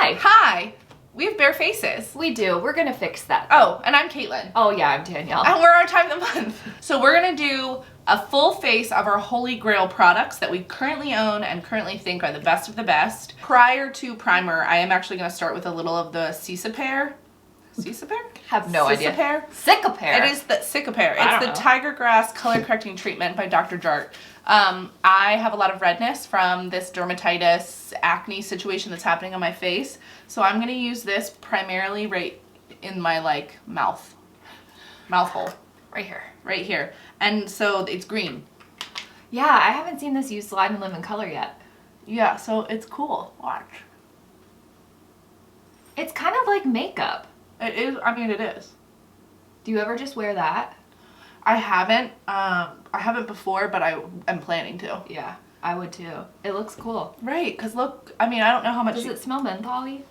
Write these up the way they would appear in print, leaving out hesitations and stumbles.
Hi. Hi. We have bare faces. We do. We're gonna fix that. Oh, and I'm Caitlin. Oh yeah, I'm Danielle. And we're our time of the month. So we're gonna do a full face of our Holy Grail products that we currently own and currently think are the best of the best. Prior to primer, I am actually gonna start with a little of the Cicapair. Cicapair? Have no idea. Cicapair. It is the Cicapair. It's the Tiger Grass Color Correcting Treatment by Dr. Jart. I have a lot of redness from this dermatitis acne situation that's happening on my face. So I'm going to use this primarily right in my like mouth hole. Right here. Right here. And so it's green. Yeah, I haven't seen this used Live and Live in color yet. Yeah, so it's cool. Watch. It's kind of like makeup. It is. I mean, it is. Do you ever just wear that? I haven't. I haven't before, but I am planning to. Yeah, I would too. It looks cool. Right, because look, I mean, I don't know how much. Does it smell mentholy?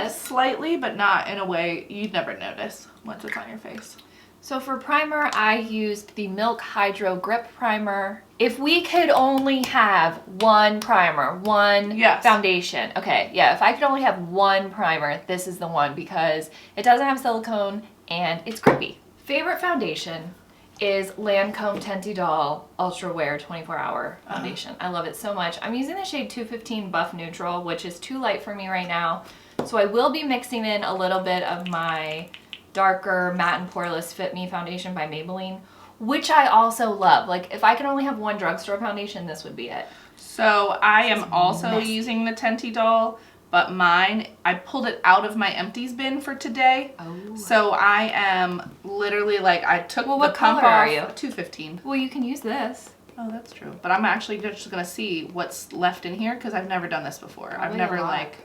Slightly, but not in a way you'd never notice once it's on your face. So for primer, I used the Milk Hydro Grip Primer. If we could only have one primer, one foundation. Okay, yeah, if I could only have one primer, this is the one because it doesn't have silicone and it's grippy. Favorite foundation is Lancome Tenti Doll Ultra Wear 24-hour foundation. I love it so much. I'm using the shade 215 Buff Neutral, which is too light for me right now. So I will be mixing in a little bit of my darker Matte and Poreless Fit Me foundation by Maybelline, which I also love. Like, if I could only have one drugstore foundation, this would be it. So I am also using the Tenti Doll, but mine, I pulled it out of my empties bin for today. Oh. So I am literally like, I took the what pump color off. are you? 215. Well, you can use this. Oh, that's true. But I'm actually just gonna see what's left in here because I've never done this before. Probably I've never like.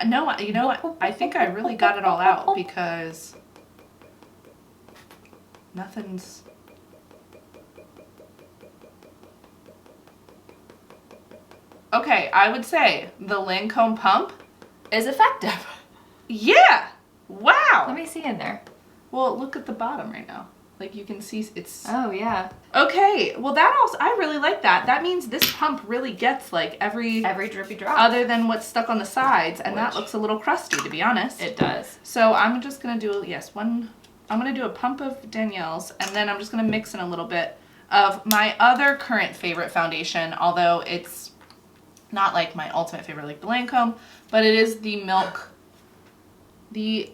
No, you know what? I think I really got it all out because nothing's. Okay, I would say the Lancome pump is effective. Yeah! Wow! Let me see in there. Well, look at the bottom right now. Like you can see it's... Oh, yeah. Okay, well that also, I really like that. That means this pump really gets like every drippy drop. Other than what's stuck on the sides, and that looks a little crusty to be honest. It does. So I'm just gonna do, I'm gonna do a pump of Danielle's, and then I'm just gonna mix in a little bit of my other current favorite foundation, although it's not like my ultimate favorite like the Lancome, but it is the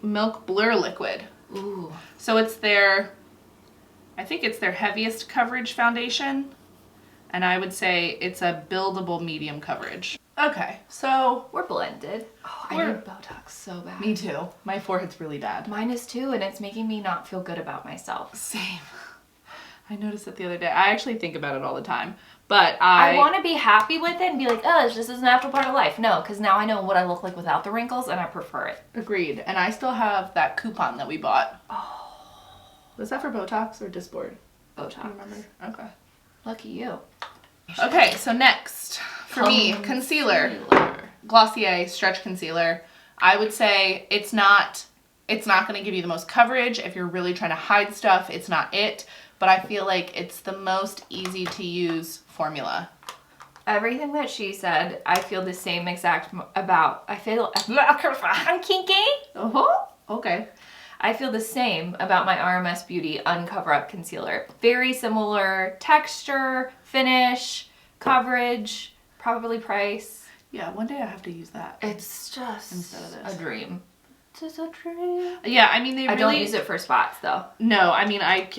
Milk Blur Liquid. Ooh. So it's I think it's their heaviest coverage foundation, and I would say it's a buildable medium coverage. Okay, so we're blended. Oh, I need Botox so bad. Me too. My forehead's really bad. Mine is too, and it's making me not feel good about myself. Same. I noticed it the other day. I actually think about it all the time, but I want to be happy with it and be like, oh, this is a natural part of life. No, because now I know what I look like without the wrinkles, and I prefer it. Agreed. And I still have that coupon that we bought. Oh. Was that for Botox or Dysport? Botox. I remember. Okay. Lucky you. Okay, so next for me, concealer. Glossier Stretch Concealer. I would say it's not going to give you the most coverage. If you're really trying to hide stuff, it's not it. But I feel like it's the most easy to use formula. Everything that she said, I feel the same exact about. I'm kinky. Oh, okay. I feel the same about my RMS Beauty Uncover Up Concealer. Very similar texture, finish, coverage, probably price. Yeah, one day I have to use that. It's just instead of this. A dream. Just a dream. Yeah, I mean I don't use it for spots though. No, I mean I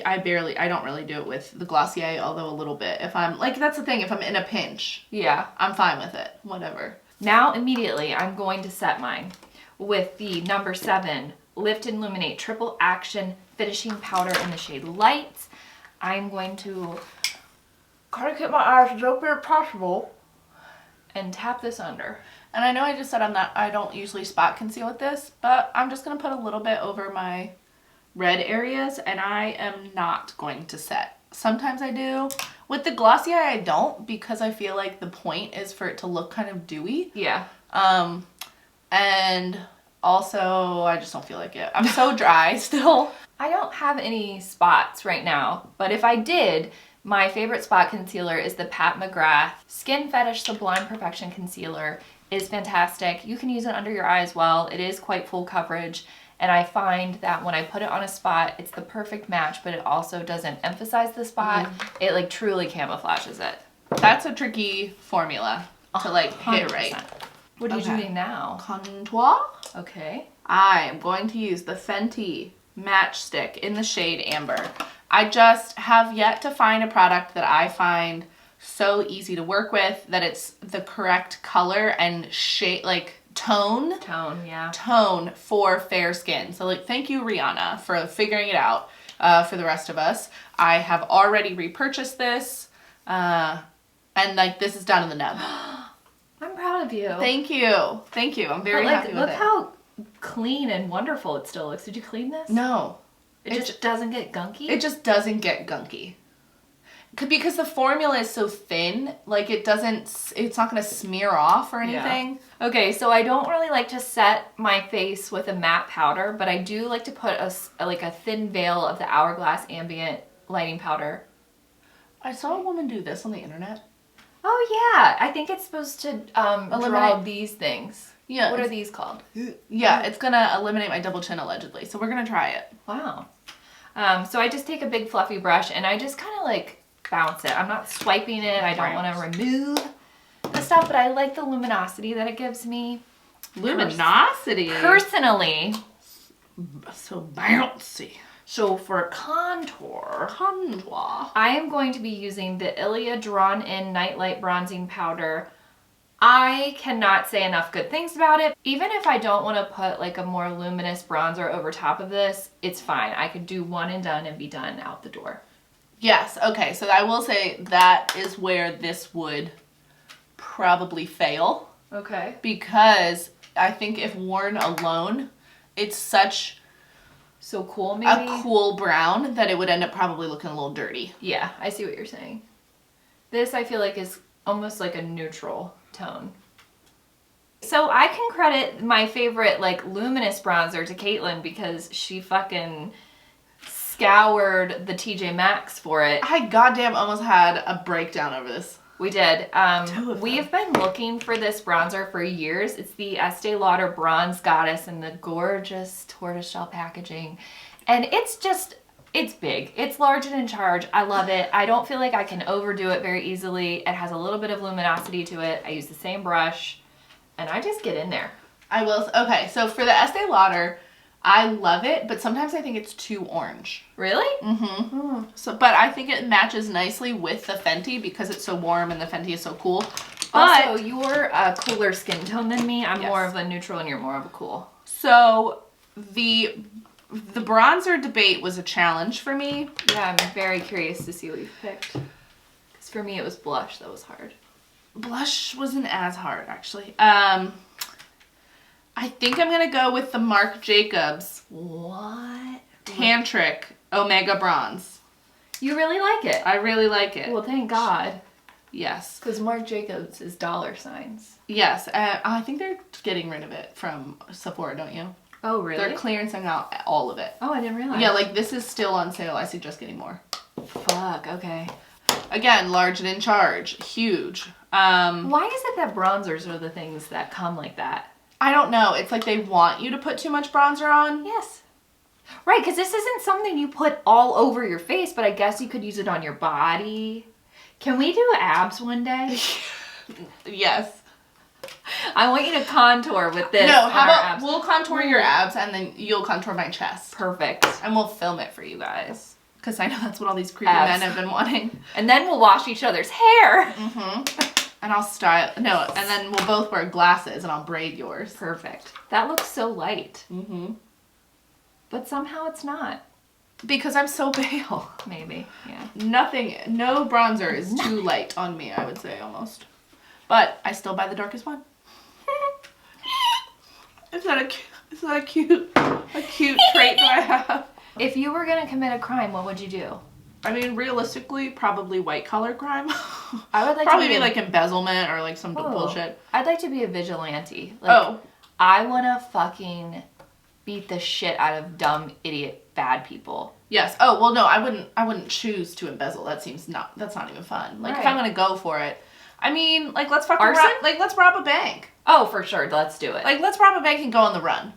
don't really do it with the Glossier, although a little bit. If I'm like, that's the thing, if I'm in a pinch, yeah, I'm fine with it. Whatever. Now immediately I'm going to set mine with the number 7 Lift and Illuminate Triple Action Finishing Powder in the shade Light. I'm going to kind of keep my eyes as open as possible and tap this under. And I know I just said I don't usually spot conceal with this, but I'm just going to put a little bit over my red areas, and I am not going to set. Sometimes I do. With the Glossier, I don't, because I feel like the point is for it to look kind of dewy. Yeah. And also, I just don't feel like it. I'm so dry still. I don't have any spots right now, but if I did, my favorite spot concealer is the Pat McGrath Skin Fetish Sublime Perfection Concealer is fantastic. You can use it under your eye as well. It is quite full coverage. And I find that when I put it on a spot, it's the perfect match, but it also doesn't emphasize the spot. It like truly camouflages it. That's a tricky formula to like 100%. Hit right. What are you doing now? Contour. Okay. I am going to use the Fenty Match Stick in the shade Amber. I just have yet to find a product that I find so easy to work with, that it's the correct color and shade, like tone for fair skin. So like, thank you, Rihanna, for figuring it out for the rest of us. I have already repurchased this, and like, this is done in the nub. I'm proud of you. Thank you. I'm very happy with it. Look how clean and wonderful it still looks. Did you clean this? No. It just doesn't get gunky? It just doesn't get gunky. Because the formula is so thin, like it's not going to smear off or anything. Yeah. Okay, so I don't really like to set my face with a matte powder, but I do like to put a thin veil of the Hourglass Ambient Lighting Powder. I saw a woman do this on the internet. Oh yeah, I think it's supposed to draw these things. Yeah. What are these called? Yeah, it's going to eliminate my double chin allegedly, so we're going to try it. Wow. So I just take a big fluffy brush and I just kind of like bounce it. I'm not swiping it. I don't want to remove the stuff, but I like the luminosity that it gives me. Luminosity? Personally. So bouncy. So for contour, I am going to be using the Ilia Drawn In Nightlight Bronzing Powder. I cannot say enough good things about it. Even if I don't want to put like a more luminous bronzer over top of this, it's fine. I could do one and done and be done out the door. Yes, okay, so I will say that is where this would probably fail. Okay. Because I think if worn alone, it's such so cool, maybe? A cool brown that it would end up probably looking a little dirty. Yeah, I see what you're saying. This I feel like is almost like a neutral tone. So I can credit my favorite like luminous bronzer to Caitlin because she fucking scoured the TJ Maxx for it. I goddamn almost had a breakdown over this. We did. We've been looking for this bronzer for years. It's the Estee Lauder Bronze Goddess in the gorgeous tortoiseshell packaging. And it's big. It's large and in charge. I love it. I don't feel like I can overdo it very easily. It has a little bit of luminosity to it. I use the same brush and I just get in there. Okay, so for the Estee Lauder, I love it, but sometimes I think it's too orange. Really? Mm-hmm. But I think it matches nicely with the Fenty because it's so warm and the Fenty is so cool. But also, you're a cooler skin tone than me. I'm more of a neutral and you're more of a cool. So the bronzer debate was a challenge for me. Yeah, I'm very curious to see what you picked. Because for me, it was blush that was hard. Blush wasn't as hard, actually. I think I'm going to go with the Marc Jacobs Tantric Omega Bronze. You really like it? I really like it. Well, thank God. Yes. Because Marc Jacobs is $signs. Yes. I think they're getting rid of it from Sephora, don't you? Oh, really? They're clearancing out all of it. Oh, I didn't realize. Yeah, like this is still on sale. I suggest getting more. Fuck, okay. Again, large and in charge. Huge. Why is it that bronzers are the things that come like that? I don't know. It's like they want you to put too much bronzer on. Yes. Right, because this isn't something you put all over your face, but I guess you could use it on your body. Can we do abs one day? Yes. I want you to contour with this. No, how about we'll contour your abs and then you'll contour my chest. Perfect. And we'll film it for you guys. Because I know that's what all these creepy men have been wanting. And then we'll wash each other's hair. Mm-hmm. And I'll style, and then we'll both wear glasses and I'll braid yours. Perfect. That looks so light. Mm-hmm. But somehow it's not. Because I'm so pale. Maybe, yeah. No bronzer is too light on me, I would say, almost. But I still buy the darkest one. Is that a cute trait that I have? If you were going to commit a crime, what would you do? I mean, realistically, probably white collar crime. I would like probably be like embezzlement or like some bullshit. I'd like to be a vigilante. Like, I want to fucking beat the shit out of dumb, idiot, bad people. Yes. Oh, well, no, I wouldn't choose to embezzle. That's not even fun. Like, if I'm going to go for it, I mean, like, let's fucking let's rob a bank. Oh, for sure. Let's do it. Like, let's rob a bank and go on the run.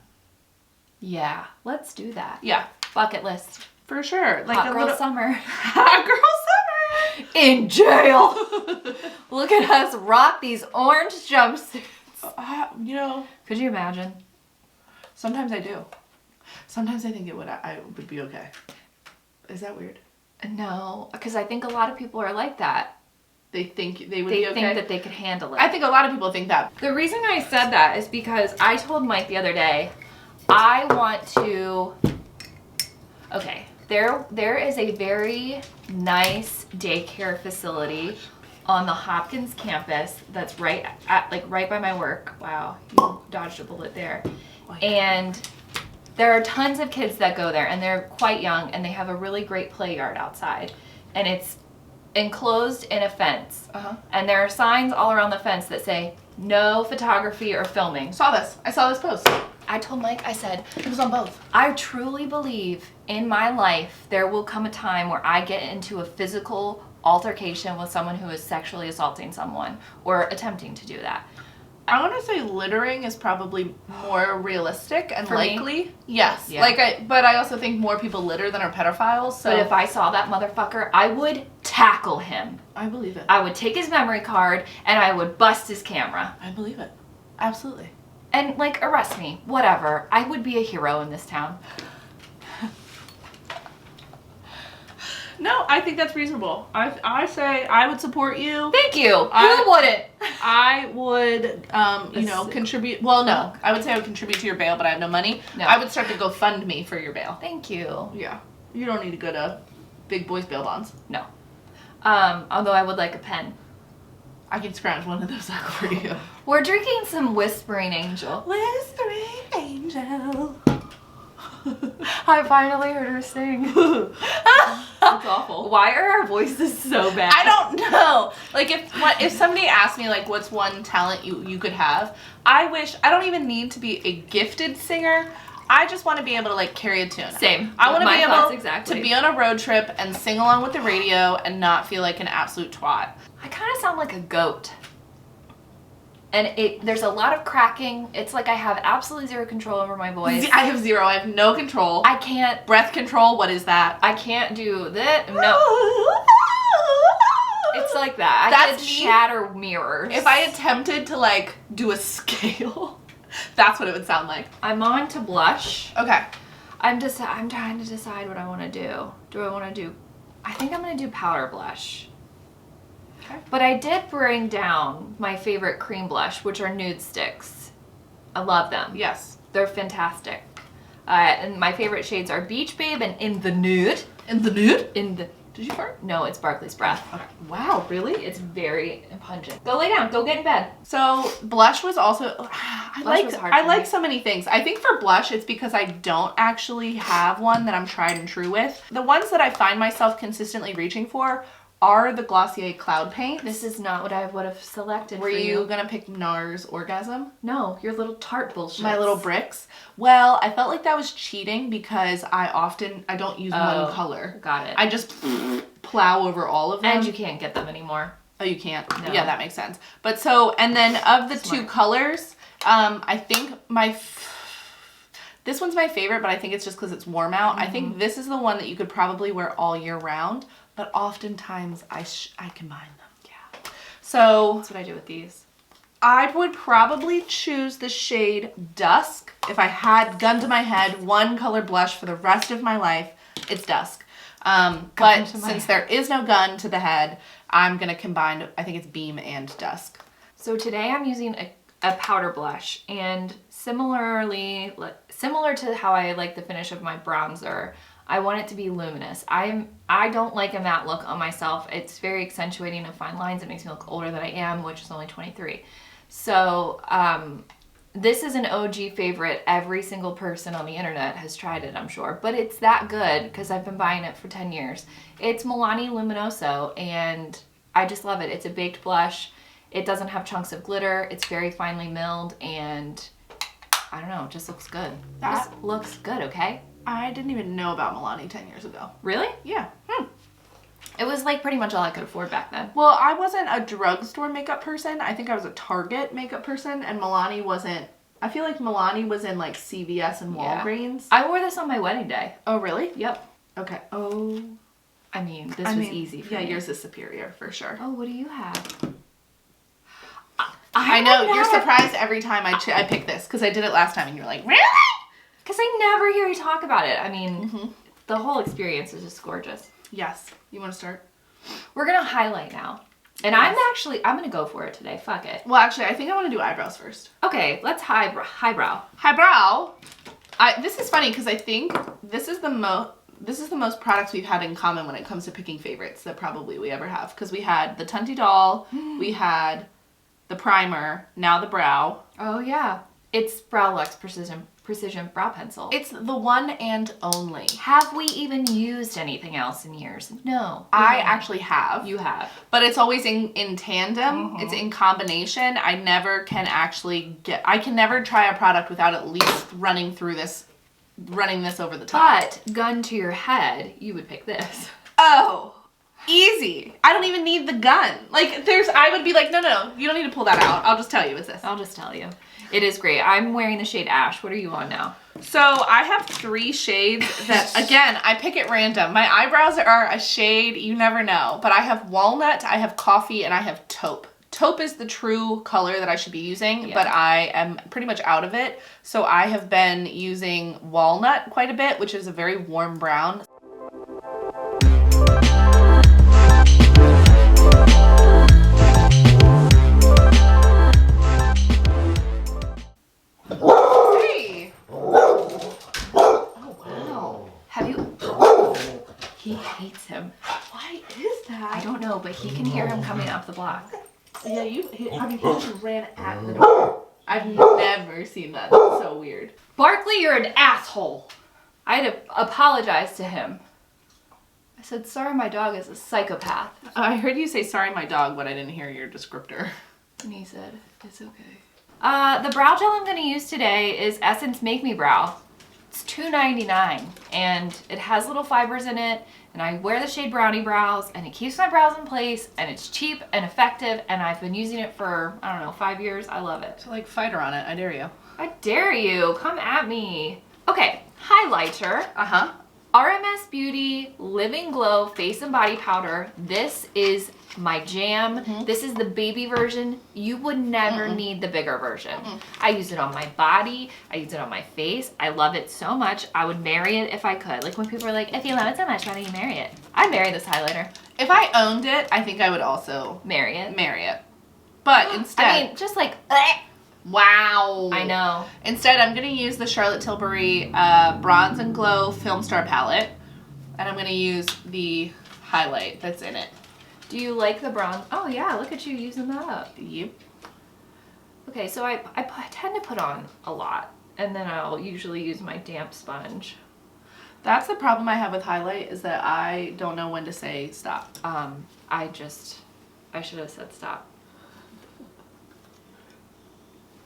Yeah, let's do that. Yeah. Bucket list. For sure. Like hot girl summer. Hot girl summer. In jail. Look at us rock these orange jumpsuits. You know. Could you imagine? Sometimes I do. Sometimes I think I would be okay. Is that weird? No, because I think a lot of people are like that. They think they would be okay? They think that they could handle it. I think a lot of people think that. The reason I said that is because I told Mike the other day, I want to... Okay, there is a very nice daycare facility on the Hopkins campus that's right by my work. Wow, you dodged a bullet there. Oh, yeah. And there are tons of kids that go there, and they're quite young, and they have a really great play yard outside. And it's enclosed in a fence. And there are signs all around the fence that say, no photography or filming. I saw this post. I told Mike, I said, it was on both. I truly believe in my life there will come a time where I get into a physical altercation with someone who is sexually assaulting someone or attempting to do that. I want to say littering is probably more realistic and likely. Me? Yes. Yeah. But I also think more people litter than are pedophiles. So. But if I saw that motherfucker, I would tackle him. I believe it. I would take his memory card and I would bust his camera. I believe it. Absolutely. And like arrest me, whatever. I would be a hero in this town. No, I think that's reasonable. I say I would support you. Thank you. Who wouldn't? I would, contribute. Well, no. I would say I would contribute to your bail, but I have no money. No. I would start to GoFundMe for your bail. Thank you. Yeah. You don't need to go to Big Boys Bail Bonds. No. Although I would like a pen. I can scratch one of those out for you. We're drinking some Whispering Angel. Whispering Angel. I finally heard her sing. That's awful. Why are our voices so bad? I don't know. Like if somebody asked me like what's one talent you could have, I don't even need to be a gifted singer. I just want to be able to like carry a tune. Same. I want to be able to be on a road trip and sing along with the radio and not feel like an absolute twat. I kind of sound like a goat. And there's a lot of cracking. It's like I have absolutely zero control over my voice. I have zero. I have no control. I can't. Breath control, what is that? I can't do that. No. It's like that. I could shatter mirrors. If I attempted to like do a scale, that's what it would sound like. I'm on to blush. Okay. I'm trying to decide what I want to do. I think I'm going to do powder blush. Okay. But I did bring down my favorite cream blush, which are nude sticks. I love them. Yes. They're fantastic. And my favorite shades are Beach Babe and In the Nude. In the Nude? Did you fart? No, it's Barkley's Breath. Okay. Wow, really? It's very pungent. Go lay down. Go get in bed. So blush was also... I like so many things. I think for blush, it's because I don't actually have one that I'm tried and true with. The ones that I find myself consistently reaching for are the Glossier Cloud Paint. This is not what I would have selected for you. Were you gonna pick NARS Orgasm? No, your little tart bullshit. My little bricks. Well, I felt like that was cheating because I don't use one color. Got it. I just plow over all of them. And you can't get them anymore. Oh, you can't? No. Yeah, that makes sense. But so, and then of the two colors, I think this one's my favorite, but I think it's just because it's warm out. I think this is the one that you could probably wear all year round. But oftentimes I combine them. Yeah. So that's what I do with these. I would probably choose the shade Dusk. If I had gun to my head, one color blush for the rest of my life, it's Dusk. But since there is no gun to the head, I'm going to combine, I think it's Beam and Dusk. So today I'm using a powder blush, and similar to how I like the finish of my bronzer, I want it to be luminous. I don't like a matte look on myself. It's very accentuating of fine lines. It makes me look older than I am, which is only 23. So this is an OG favorite. Every single person on the internet has tried it, I'm sure. But it's that good because I've been buying it for 10 years. It's Milani Luminoso, and I just love it. It's a baked blush. It doesn't have chunks of glitter. It's very finely milled, and I don't know, it just looks good. That looks good, okay? I didn't even know about Milani 10 years ago. Really? Yeah. It was like pretty much all I could afford back then. Well, I wasn't a drugstore makeup person. I think I was a Target makeup person, and Milani wasn't. I feel like Milani was in like CVS and Walgreens. I wore this on my wedding day. Oh, really? Yep. Okay. Oh. I mean, this was easy for me. Yeah, yours is superior for sure. Oh, what do you have? I know, you're surprised every time I pick this, because I did it last time and you're like, really? Because I never hear you talk about it. I mean, the whole experience is just gorgeous. Yes. You want to start? We're going to highlight now. And I'm going to go for it today. Fuck it. Well, actually, I think I want to do eyebrows first. Okay, let's highbrow. Highbrow? This is funny because I think this is the most products we've had in common when it comes to picking favorites that probably we ever have. Because we had the Tunty Doll, we had the primer, now the brow. Oh, yeah. It's Brow Luxe Precision Brow Pencil. It's the one and only. Have we even used anything else in years? No. I actually have. You have. But it's always in tandem. It's in combination. I can never try a product without at least running this over the top. But, gun to your head, you would pick this. Oh. Easy. I don't even need the gun. Like, I would be like, no, you don't need to pull that out. I'll just tell you it's this. I'll just tell you. It is great. I'm wearing the shade Ash. What are you on now? So, I have 3 shades that, again, I pick at random. My eyebrows are a shade, you never know. But I have Walnut, I have Coffee, and I have Taupe. Taupe is the true color that I should be using, but I am pretty much out of it. So, I have been using Walnut quite a bit, which is a very warm brown. He hates him. Why is that? I don't know, but he can hear him coming up the block. Yeah, he just ran at the door. I've never seen that. That's so weird. Barkley, you're an asshole. I had to apologize to him. I said, sorry, my dog is a psychopath. I heard you say, sorry, my dog, but I didn't hear your descriptor. And he said, it's okay. The brow gel I'm going to use today is Essence Make Me Brow. It's $2.99 and it has little fibers in it, and I wear the shade Brownie Brows and it keeps my brows in place, and it's cheap and effective, and I've been using it for, I don't know, 5 years. I love it. So like fighter on it. I dare you. I dare you. Come at me. Okay, highlighter. RMS Beauty Living Glow Face and Body Powder. This is my jam. This is the baby version. You would never need the bigger version. I use it on my body. I use it on my face. I love it so much. I would marry it if I could. Like when people are like, if you love it so much, why don't you marry it? I'd marry this highlighter. If I owned it, I think I would also marry it. But instead, I mean, just like, wow. I know. Instead, I'm going to use the Charlotte Tilbury Bronze and Glow Film Star palette, and I'm going to use the highlight that's in it. Do you like the bronze? Oh yeah, look at you using that up. Yep. Okay, so I tend to put on a lot, and then I'll usually use my damp sponge. That's the problem I have with highlight, is that I don't know when to say stop. I should have said stop.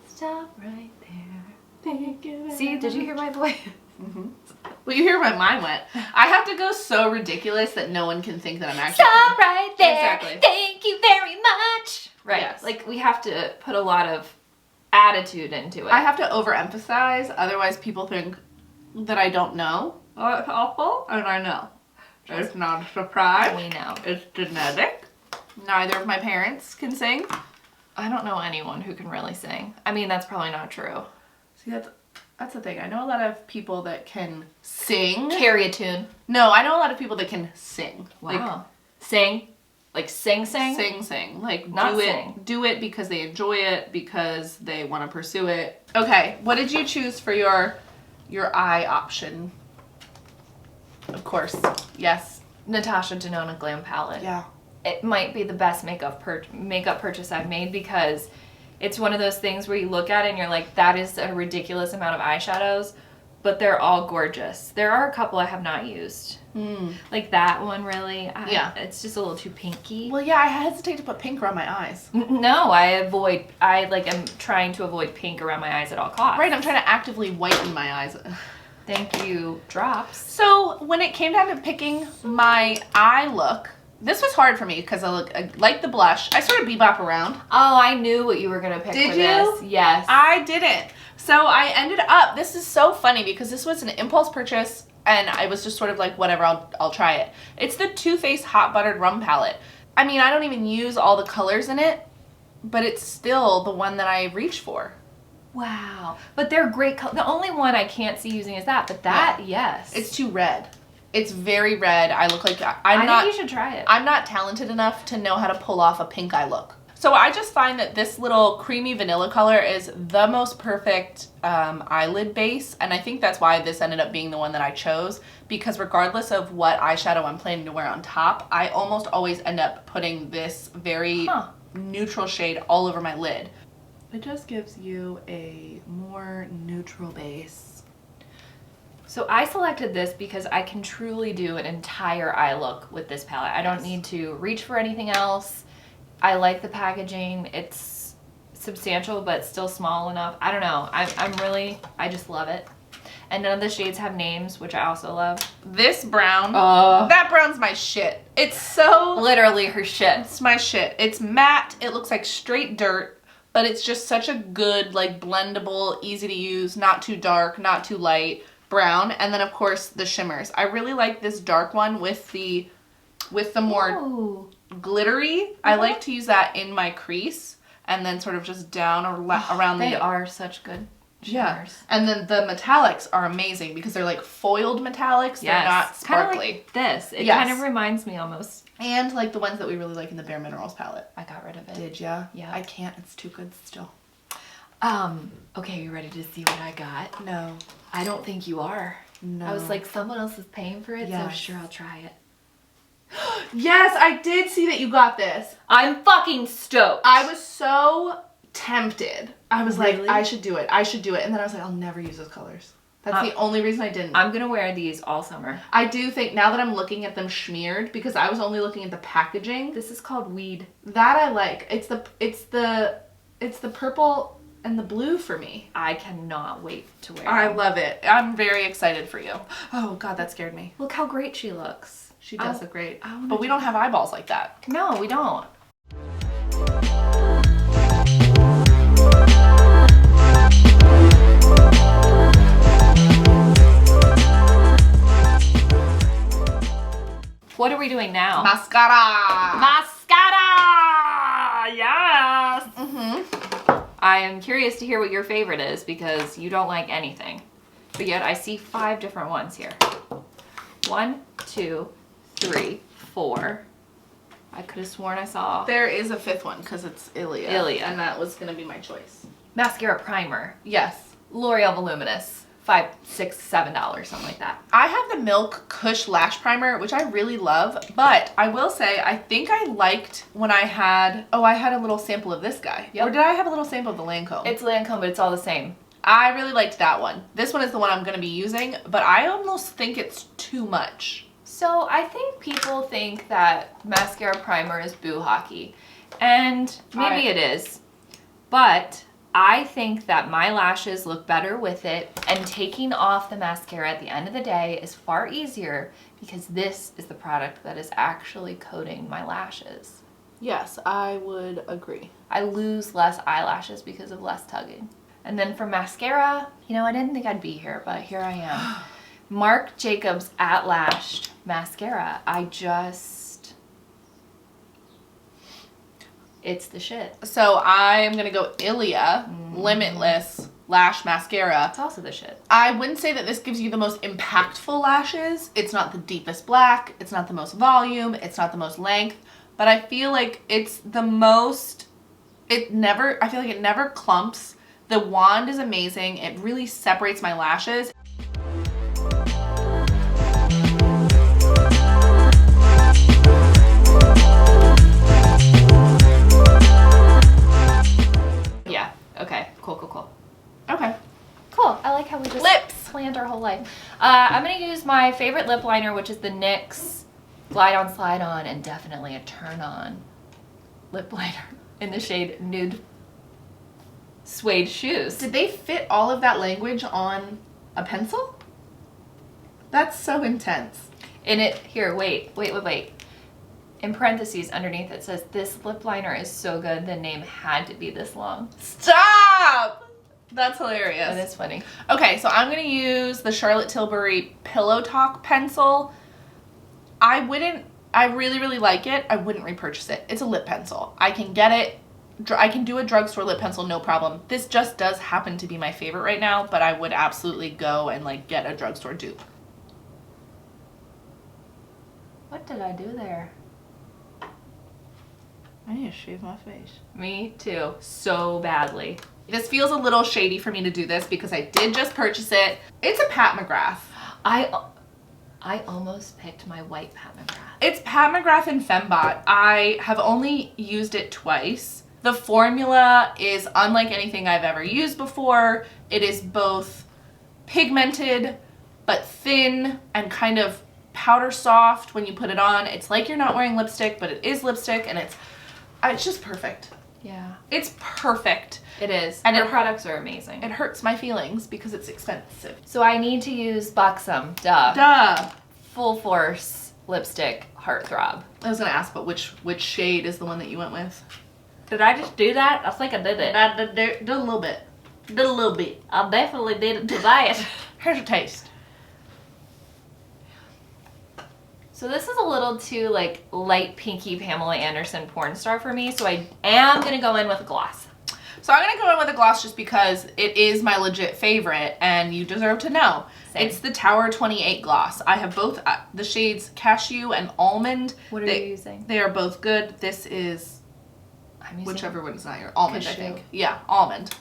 Stop right there. See, did you hear my voice? Well, you hear where my mind went. I have to go so ridiculous that no one can think that I'm actually... Stop right there. Exactly. Thank you very much. Right. Yes. Like, we have to put a lot of attitude into it. I have to overemphasize, otherwise people think that I don't know. Oh, it's awful, and I know. It's not a surprise. We know. It's genetic. Neither of my parents can sing. I don't know anyone who can really sing. I mean, that's probably not true. See, that's the thing. I know a lot of people that can sing. Carry a tune. No, I know a lot of people that can sing. Wow. Like, sing? Like sing? Sing. Like, not do it because they enjoy it, because they want to pursue it. Okay, what did you choose for your eye option? Of course, yes. Natasha Denona Glam Palette. Yeah. It might be the best makeup purchase I've made, because it's one of those things where you look at it and you're like, that is a ridiculous amount of eyeshadows, but they're all gorgeous. There are a couple I have not used. Like that one, really. Yeah. It's just a little too pinky. Well, yeah, I hesitate to put pink around my eyes. No, I'm trying to avoid pink around my eyes at all costs. Right, I'm trying to actively whiten my eyes. Thank you, drops. So when it came down to picking my eye look, This was hard for me because I like the blush. I sort of bebop around. Oh, I knew what you were going to pick for this. Yes. I didn't. So I ended up, this is so funny because this was an impulse purchase and I was just sort of like, whatever, I'll try it. It's the Too Faced Hot Buttered Rum Palette. I mean, I don't even use all the colors in it, but it's still the one that I reach for. Wow. But they're great colors. The only one I can't see using is that, but that, yes. It's too red. It's very red. I look like I think you should try it. I'm not talented enough to know how to pull off a pink eye look. So I just find that this little creamy vanilla color is the most perfect eyelid base. And I think that's why this ended up being the one that I chose. Because regardless of what eyeshadow I'm planning to wear on top, I almost always end up putting this very neutral shade all over my lid. It just gives you a more neutral base. So I selected this because I can truly do an entire eye look with this palette. I don't need to reach for anything else. I like the packaging. It's substantial, but still small enough. I don't know. I just love it. And none of the shades have names, which I also love. This brown, that brown's my shit. It's so... Literally her shit. It's my shit. It's matte. It looks like straight dirt, but it's just such a good, like, blendable, easy to use, not too dark, not too light brown. And then, of course, the shimmers. I really like this dark one with the more glittery. I like to use that in my crease and then sort of just down around They are such good shimmers. Yeah. And then the metallics are amazing because they're like foiled metallics. They're not sparkly. Kind of like this. It kind of reminds me almost. And like the ones that we really like in the Bare Minerals palette. I got rid of it. Did ya? Yeah. I can't. It's too good still. Okay, you ready to see what I got? No. I don't think you are. No. I was like, someone else is paying for it, so sure, I'll try it. Yes, I did see that you got this. I'm fucking stoked. I was so tempted. I was really? like, I should do it. I should do it. And then I was like, I'll never use those colors. That's the only reason I didn't. I'm gonna wear these all summer. I do think, now that I'm looking at them smeared, because I was only looking at the packaging. This is called Weed. That I like. It's the purple and the blue for me. I cannot wait to wear I them. love it. I'm very excited for you. Oh God, that scared me. Look how great she looks. She does look great. But we don't have eyeballs like that. No, we don't. What are we doing now? Mascara! Mascara! Yes! I am curious to hear what your favorite is because you don't like anything. But yet I see 5 different ones here. 1, 2, 3, 4. I could have sworn I saw. There is a 5th one because it's Ilia. And that was going to be my choice. Mascara primer. Yes. L'Oreal Voluminous. $5, $6, $7, something like that. I have the Milk Kush Lash Primer, which I really love. But I will say, I think I liked when I had... Oh, I had a little sample of this guy. Yep. Or did I have a little sample of the Lancome? It's Lancome, but it's all the same. I really liked that one. This one is the one I'm going to be using, but I almost think it's too much. So I think people think that mascara primer is boo hockey, and maybe it is, but I think that my lashes look better with it, and taking off the mascara at the end of the day is far easier because this is the product that is actually coating my lashes. Yes, I would agree. I lose less eyelashes because of less tugging. And then for mascara, you know, I didn't think I'd be here, but here I am. Marc Jacobs At Lash mascara. It's the shit. So I am going to go Ilia Limitless Lash Mascara. It's also the shit. I wouldn't say that this gives you the most impactful lashes. It's not the deepest black. It's not the most volume. It's not the most length. But I feel like it's the most... I feel like it never clumps. The wand is amazing. It really separates my lashes. Yeah. Okay. Cool. Okay. Cool. I like how we just planned our whole life. I'm going to use my favorite lip liner, which is the NYX Glide On Slide On, and definitely a turn on lip liner in the shade Nude Suede Shoes. Did they fit all of that language on a pencil? That's so intense. In it, here, wait. In parentheses underneath it says, this lip liner is so good, the name had to be this long. Stop! That's hilarious. That is funny. Okay, so I'm going to use the Charlotte Tilbury Pillow Talk pencil. I really, really like it. I wouldn't repurchase it. It's a lip pencil. I can get it. I can do a drugstore lip pencil, no problem. This just does happen to be my favorite right now, but I would absolutely go and like get a drugstore dupe. What did I do there? I need to shave my face. Me too. So badly. This feels a little shady for me to do this because I did just purchase it. It's a Pat McGrath. I almost picked my white Pat McGrath. It's Pat McGrath in Fembot. I have only used it twice. The formula is unlike anything I've ever used before. It is both pigmented but thin and kind of powder soft when you put it on. It's like you're not wearing lipstick, but it is lipstick, and it's just perfect. Yeah. It's perfect. It is. And her products are amazing. It hurts my feelings because it's expensive. So I need to use Buxom. Duh. Duh. Full Force lipstick heartthrob. I was gonna ask, but which shade is the one that you went with? Did I just do that? I think I did it. I did a little bit. Did a little bit. I definitely did it tonight. Here's a taste. So this is a little too like light pinky Pamela Anderson porn star for me, so I am gonna go in with a gloss. So I'm gonna go in with a gloss just because it is my legit favorite and you deserve to know. Same. It's the Tower 28 gloss. I have both the shades Cashew and Almond. What are you using? They are both good. This is whichever one's not your Almond, Cashew. I think. Yeah, Almond.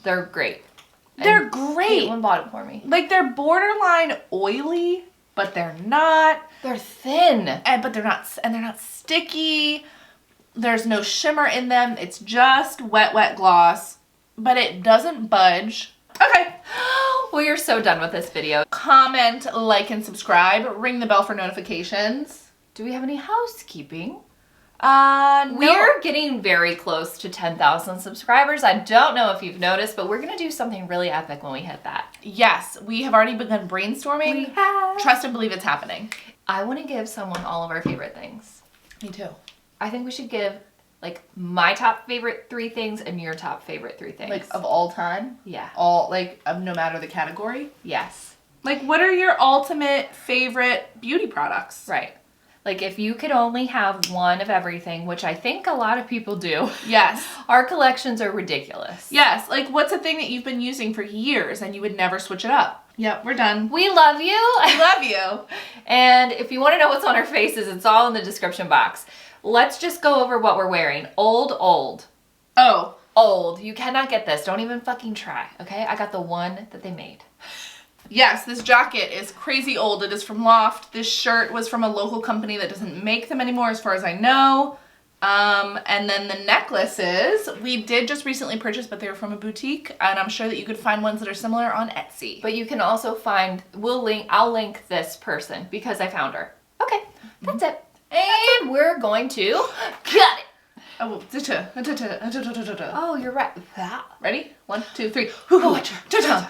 They're great. They're great. Caitlin bought it for me. Like they're borderline oily, but they're not. They're thin. But they're not sticky. There's no shimmer in them. It's just wet gloss, but it doesn't budge. Okay. Well, you're so done with this video. Comment, like, and subscribe. Ring the bell for notifications. Do we have any housekeeping? No. We're getting very close to 10,000 subscribers. I don't know if you've noticed, but we're going to do something really epic when we hit that. Yes, we have already begun brainstorming. We have. Trust and believe it's happening. I want to give someone all of our favorite things. Me too. I think we should give like my top favorite 3 things and your top favorite 3 things. Like of all time? Yeah. All, like, of no matter the category? Yes. Like, what are your ultimate favorite beauty products? Right. Like, if you could only have one of everything, which I think a lot of people do. Yes. Our collections are ridiculous. Yes. Like, what's a thing that you've been using for years and you would never switch it up? Yep, we're done. We love you. I love you. And if you want to know what's on our faces, it's all in the description box. Let's just go over what we're wearing. Old. Oh. Old. You cannot get this. Don't even fucking try, okay? I got the one that they made. Yes, this jacket is crazy old. It is from Loft. This shirt was from a local company that doesn't make them anymore as far as I know. And then the necklaces, we did just recently purchase, but they were from a boutique, and I'm sure that you could find ones that are similar on Etsy. But you can also find, I'll link this person because I found her. Okay, that's it. And we're going to cut it. Oh, Oh, you're right. Ready? 1, 2, 3. Oh, no.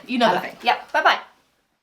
You know the thing. Yep, bye-bye.